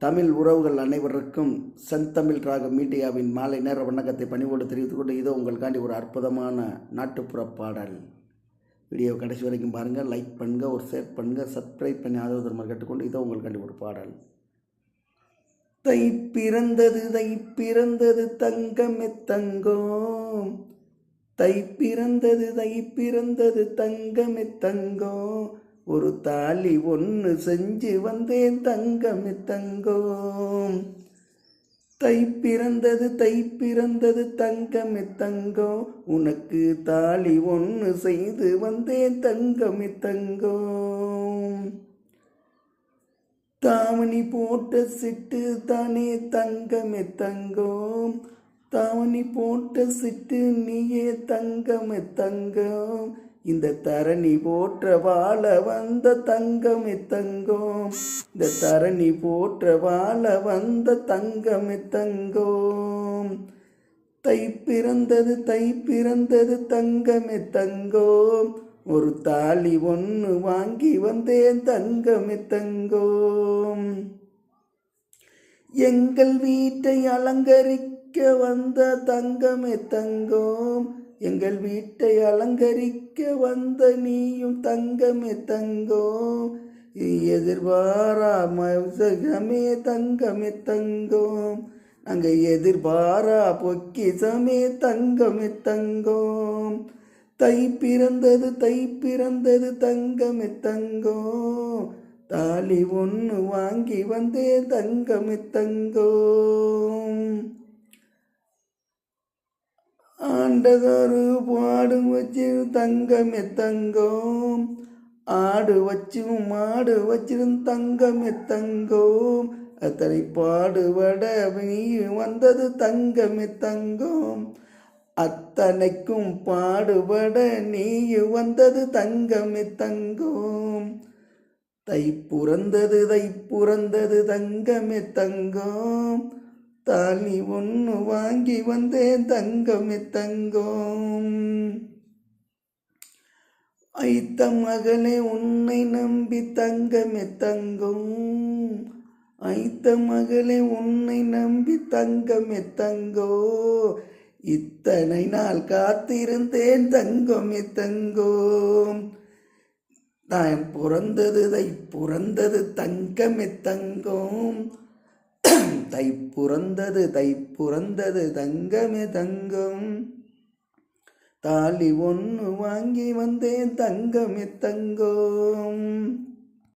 தமிழ் உறவுகள் அனைவருக்கும் செந்தமிழ் ராகம் மீடியாவின் மாலை நேர வணக்கத்தை பணிவோடு தெரிவித்துக் கொண்டு இதோ உங்களுக்காண்டி ஒரு அற்புதமான நாட்டுப்புற பாடல். வீடியோ கடைசி வரைக்கும் பாருங்கள், லைக் பண்ணுங்கள், ஒரு ஷேர் பண்ணுங்கள், சப்ஸ்கிரைப் பண்ணி ஆதரவு தருமாறு கேட்டுக்கொண்டு இதோ உங்களுக்காண்டி ஒரு பாடல். தை பிறந்தது தை பிறந்தது தங்கமே தங்கம், தை பிறந்தது தை பிறந்தது தங்கமே தங்கம், ஒரு தாலி ஒன்று செஞ்சு வந்தேன் தங்கமே தங்கம். தை பிறந்தது தை பிறந்தது தங்கமே தங்கம், உனக்கு தாலி ஒன்று செய்து வந்தேன் தங்கமே தங்கம். தாவணி போட்ட சிட்டு தானே தங்கமே தங்கம், தாவணி போட்ட சிட்டு நீயே தங்கமே தங்கம், இந்த தரணி போற்ற வாழ வந்த தங்கமே தங்கம், இந்த தரணி போற்ற வாழ வந்த தங்கமே தங்கம். தை பிறந்தது தை பிறந்தது தங்கமே தங்கம், ஒரு தாலி ஒன்று வாங்கி வந்தேன் தங்கமே தங்கம். எங்கள் வீட்டை அலங்கரிக்க வந்த தங்கமே தங்கம், எங்கள் வீட்டை அலங்கரிக்க வந்த நீயும் தங்கமே தங்கம், எதிர்பாரா மசகமே தங்கமே தங்கம், நாங்கள் எதிர்பாரா பொக்கிசமே தங்கமே தங்கம். தை பிறந்தது தை பிறந்தது தங்கமே தங்கம், தாலி ஒன்று வாங்கி வந்தே தங்கமே தங்கம். ஆண்டதொரு பாடு வச்சு தங்கமே தங்கம், ஆடு வச்சும் மாடு வச்சிரும் தங்கமே தங்கம், அத்தனை பாடுபட நீ வந்தது தங்கமே தங்கம், அத்தனைக்கும் பாடுபட நீ வந்தது தங்கமே தங்கம். தை புறந்தது தங்கமே தங்கம், தாலி ஒன்று வாங்கி வந்தேன் தங்கமே தங்கம். ஐத்த மகளே உன்னை நம்பி தங்கமே தங்கம், ஐத்த மகளே உன்னை நம்பி தங்கமே தங்கம், இத்தனை நாள் காத்திருந்தேன் தங்கமே தங்கம். தான் பிறந்தது தங்கமே தங்கம், தை புறந்தது தங்கமே தங்கம், தாலி ஒன்று வாங்கி வந்தேன் தங்கமே தங்கம்.